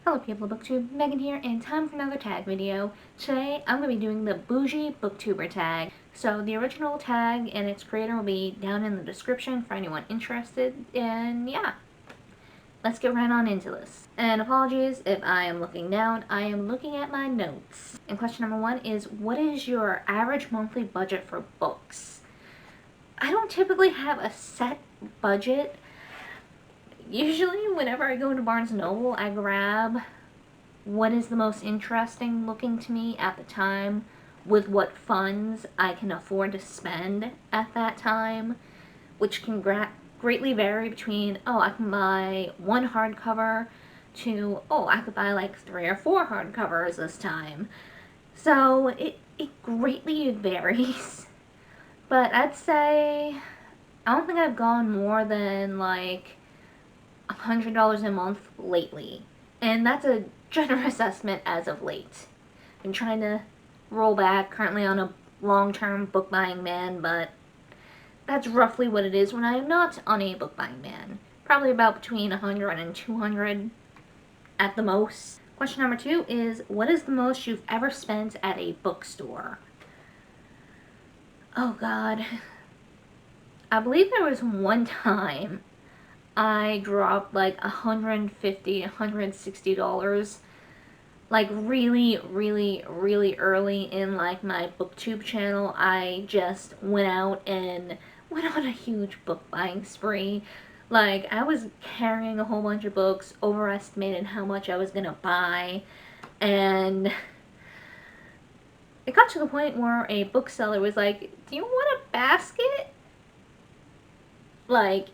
Hello people of Booktube, Megan here, and time for another tag video. Today I'm going to be doing the Boujee Booktuber Tag. So the original tag and its creator will be down in the description for anyone interested, and yeah, let's get right on into this. And apologies if I am looking down, I am looking at my notes. And question number 1 is, what is your average monthly budget for books? I don't typically have a set budget. Usually, whenever I go to Barnes & Noble, I grab what is the most interesting looking to me at the time with what funds I can afford to spend at that time, which can greatly vary between, oh, I can buy one hardcover to, oh, I could buy like 3 or 4 hardcovers this time. So it greatly varies. But I'd say, I don't think I've gone more than like $100 a month lately. And that's a generous estimate as of late. I'm trying to roll back, currently on a long-term book buying ban, but that's roughly what it is when I am not on a book buying ban. Probably about between 100 and 200 at the most. Question number 2 is, what is the most you've ever spent at a bookstore? Oh god. I believe there was one time I dropped like $150, $160, like really early in like my booktube channel. I just went out and went on a huge book buying spree. Like, I was carrying a whole bunch of books, overestimated how much I was gonna buy, and it got to the point where a bookseller was like, "Do you want a basket?" Like,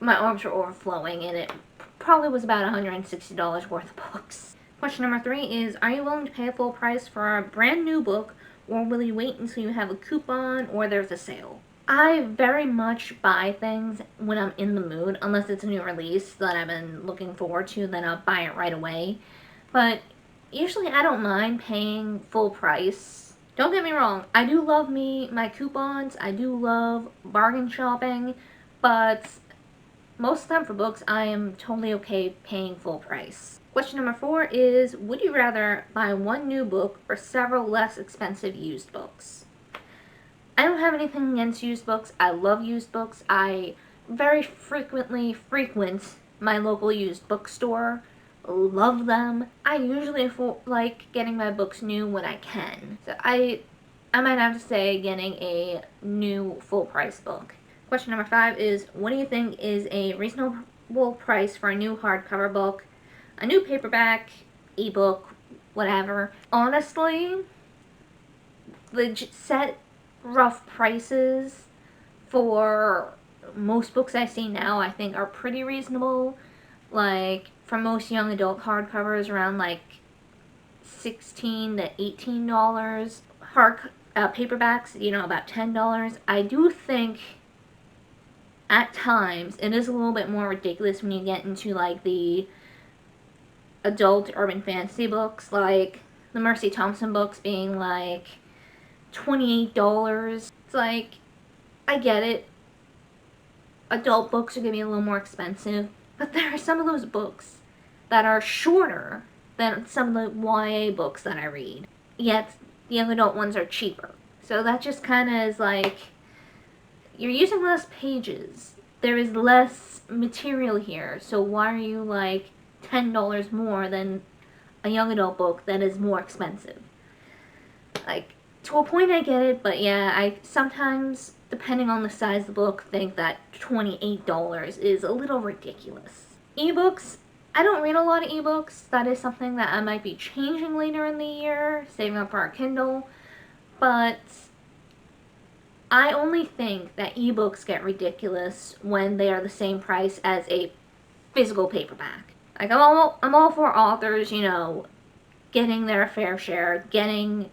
my arms were overflowing, and it probably was about $160 worth of books. Question number 3 is, are you willing to pay a full price for a brand new book, or will you wait until you have a coupon or there's a sale? I very much buy things when I'm in the mood, unless it's a new release that I've been looking forward to, then I'll buy it right away. But usually I don't mind paying full price. Don't get me wrong, I do love my coupons, I do love bargain shopping, but most of the time for books, I am totally okay paying full price. Question number 4 is, would you rather buy one new book or several less expensive used books? I don't have anything against used books. I love used books. I very frequently frequent my local used bookstore. Love them. I usually like getting my books new when I can. So I might have to say getting a new full price book. Question number 5 is, what do you think is a reasonable price for a new hardcover book, a new paperback, ebook, whatever? Honestly, the set rough prices for most books I see now I think are pretty reasonable. Like, for most young adult hardcovers, around like $16 to $18. Paperbacks, about $10. I do think at times it is a little bit more ridiculous when you get into like the adult urban fantasy books, like the Mercy Thompson books being like $28. It's like, I get it, adult books are going to be a little more expensive, but there are some of those books that are shorter than some of the YA books that I read, yet the young adult ones are cheaper. So that just kind of is like, you're using less pages, there is less material here, so why are you like $10 more than a young adult book that is more expensive? Like, to a point I get it, but yeah, I sometimes, depending on the size of the book, think that $28 is a little ridiculous. Ebooks, I don't read a lot of ebooks. That is something that I might be changing later in the year, saving up for our Kindle, but I only think that ebooks get ridiculous when they are the same price as a physical paperback. Like, I'm all for authors, getting their fair share, getting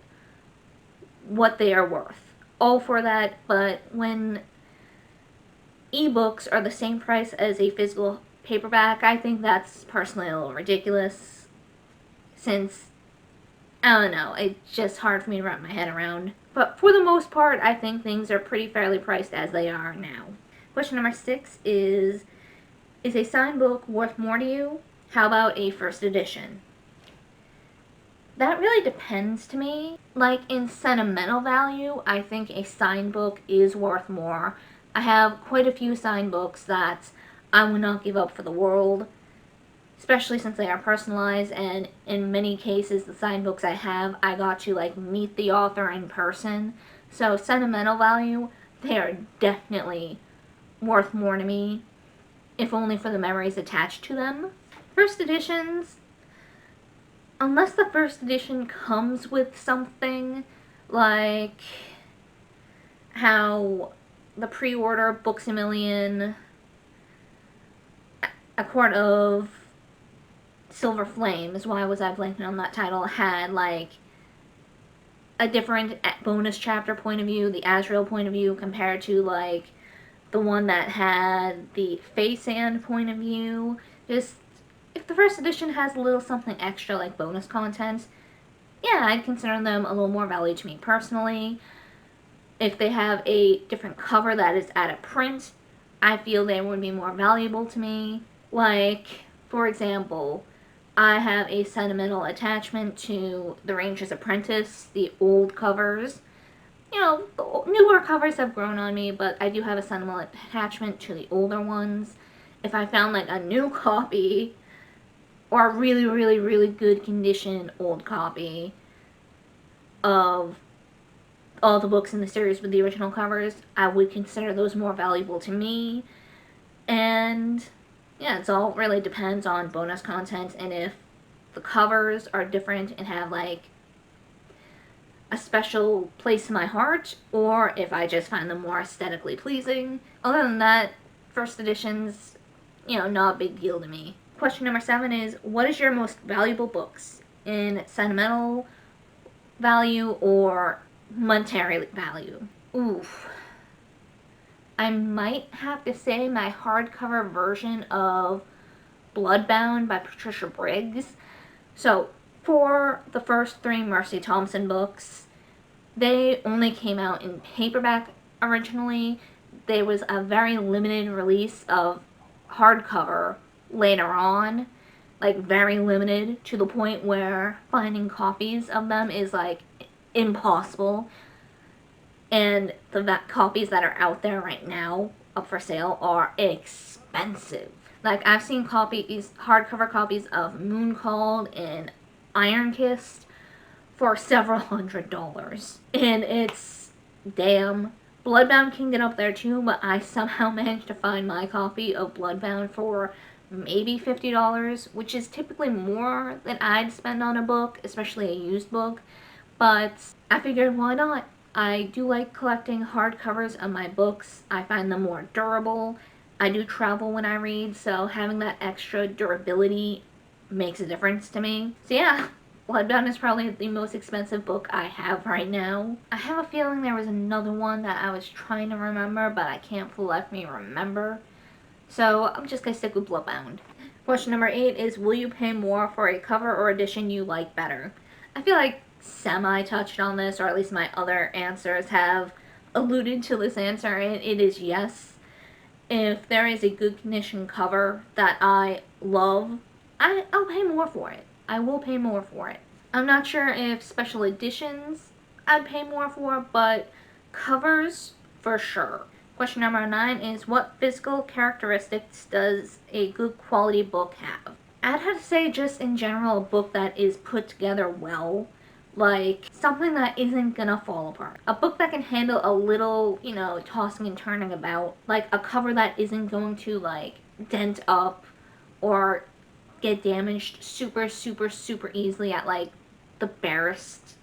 what they are worth. All for that, but when ebooks are the same price as a physical paperback, I think that's personally a little ridiculous, since, I don't know, it's just hard for me to wrap my head around. But for the most part, I think things are pretty fairly priced as they are now. Question number 6 is a signed book worth more to you, How about a first edition? That really depends to me. Like, in sentimental value, I think a signed book is worth more. I have quite a few signed books that I would not give up for the world, especially since they are personalized, and in many cases, the signed books I have, I got to, like, meet the author in person. So, sentimental value, they are definitely worth more to me, if only for the memories attached to them. First editions, unless the first edition comes with something like how the pre-order Books A Million, A Court of Silver Flames, why was I blanking on that title, had like a different bonus chapter point of view, the Azrael point of view, compared to like the one that had the Fey Sand point of view. Just, if the first edition has a little something extra like bonus content, yeah, I'd consider them a little more value to me personally. If they have a different cover that is out of print, I feel they would be more valuable to me. Like, for example, I have a sentimental attachment to The Ranger's Apprentice, the old covers. You know, the newer covers have grown on me, but I do have a sentimental attachment to the older ones. If I found like a new copy, or a really, really, really good condition old copy of all the books in the series with the original covers, I would consider those more valuable to me. And yeah, it all really depends on bonus content, and if the covers are different and have like a special place in my heart, or if I just find them more aesthetically pleasing. Other than that, first editions, not a big deal to me. Question number 7 is, what is your most valuable books in sentimental value or monetary value? Oof. I might have to say my hardcover version of Bloodbound by Patricia Briggs. So, for the first 3 Mercy Thompson books, they only came out in paperback originally. There was a very limited release of hardcover later on, like very limited, to the point where finding copies of them is like impossible. And the copies that are out there right now up for sale are expensive. Like, I've seen hardcover copies of Moon Called and Iron Kissed for several $100s. And it's, damn. Bloodbound can get up there too, but I somehow managed to find my copy of Bloodbound for maybe $50, which is typically more than I'd spend on a book, especially a used book. But I figured, why not? I do like collecting hardcovers of my books. I find them more durable. I do travel when I read, so having that extra durability makes a difference to me. So yeah, Bloodbound is probably the most expensive book I have right now. I have a feeling there was another one that I was trying to remember, but I can't let me remember. So I'm just going to stick with Bloodbound. Question number 8 is, will you pay more for a cover or edition you like better? I feel like semi-touched on this, or at least my other answers have alluded to this answer, and it is yes. If there is a good condition cover that I love, I'll pay more for it. I will pay more for it. I'm not sure if special editions I'd pay more for, but covers for sure. Question number 9 is, what physical characteristics does a good quality book have? I'd have to say, just in general, a book that is put together well. Like, something that isn't gonna fall apart. A book that can handle a little, tossing and turning about. Like, a cover that isn't going to, like, dent up or get damaged super, super, super easily at, like, the barest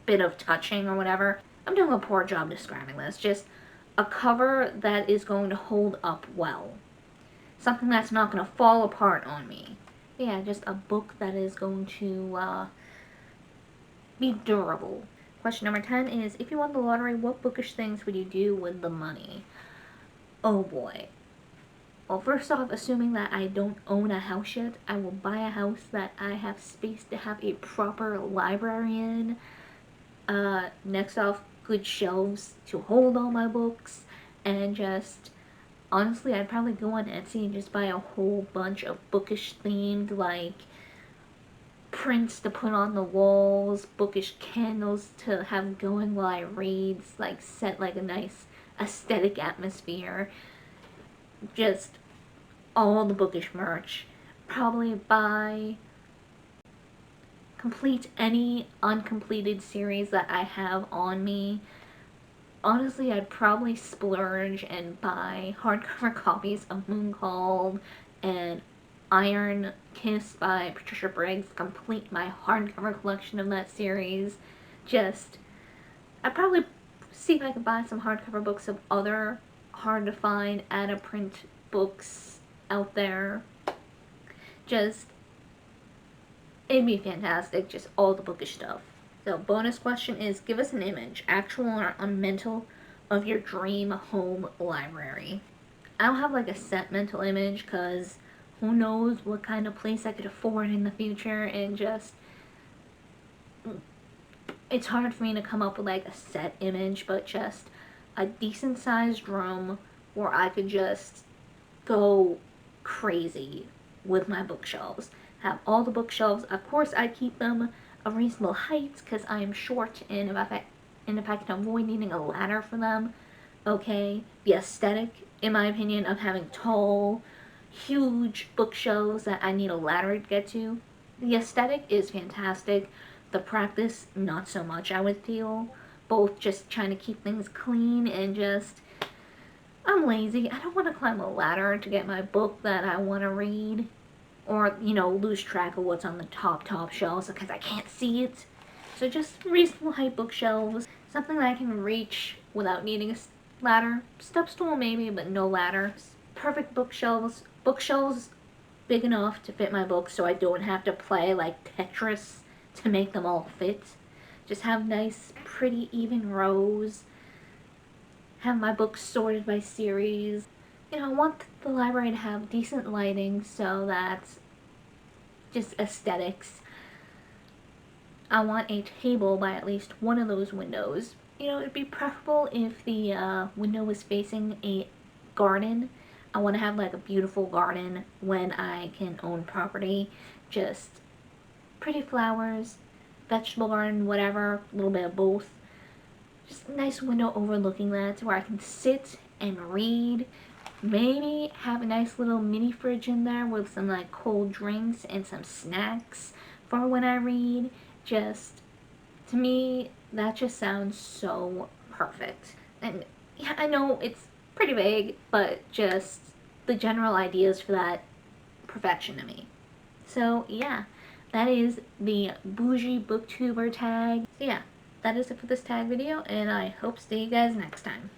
bit of touching or whatever. I'm doing a poor job describing this. Just a cover that is going to hold up well. Something that's not going to fall apart on me. Yeah, just a book that is going to be durable. Question number 10 is, if you won the lottery, what bookish things would you do with the money? Oh boy. Well, first off, assuming that I don't own a house yet, I will buy a house that I have space to have a proper library in. Next off, good shelves to hold all my books, and just honestly, I'd probably go on Etsy and just buy a whole bunch of bookish themed, like, prints to put on the walls, bookish candles to have going while I read, like set like a nice aesthetic atmosphere. Just all the bookish merch. Probably buy, complete any uncompleted series that I have on me. Honestly, I'd probably splurge and buy hardcover copies of Moon Called and Iron Kiss by Patricia Briggs, complete my hardcover collection of that series. Just, I'd probably see if I could buy some hardcover books of other hard to find out of print books out there. Just, it'd be fantastic, just all the bookish stuff. So, bonus question is, give us an image, actual or mental, of your dream home library. I don't have like a set mental image because who knows what kind of place I could afford in the future, and just, it's hard for me to come up with like a set image, but just a decent sized room where I could just go crazy with my bookshelves. Have all the bookshelves. Of course, I keep them a reasonable height because I am short, and if I can avoid needing a ladder for them, okay. The aesthetic, in my opinion, of having tall, huge bookshelves that I need a ladder to get to, the aesthetic is fantastic. The practice, not so much, I would feel. Both just trying to keep things clean and just, I'm lazy. I don't want to climb a ladder to get my book that I want to read. Or, lose track of what's on the top shelves because I can't see it. So just reasonable height bookshelves. Something that I can reach without needing a ladder. Step stool maybe, but no ladder. Perfect bookshelves. Bookshelves big enough to fit my books so I don't have to play like Tetris to make them all fit. Just have nice, pretty, even rows. Have my books sorted by series. I want the library to have decent lighting so that just aesthetics. I want a table by at least one of those windows. It'd be preferable if the window was facing a garden. I want to have like a beautiful garden when I can own property. Just pretty flowers, vegetable garden, whatever, a little bit of both. Just a nice window overlooking that where I can sit and read. Maybe have a nice little mini fridge in there with some like cold drinks and some snacks for when I read. Just, to me, that just sounds so perfect. And yeah, I know it's pretty vague, but just the general ideas for that, perfection to me. So yeah, that is the Boujee Booktuber tag. So yeah, that is it for this tag video, and I hope to see you guys next time.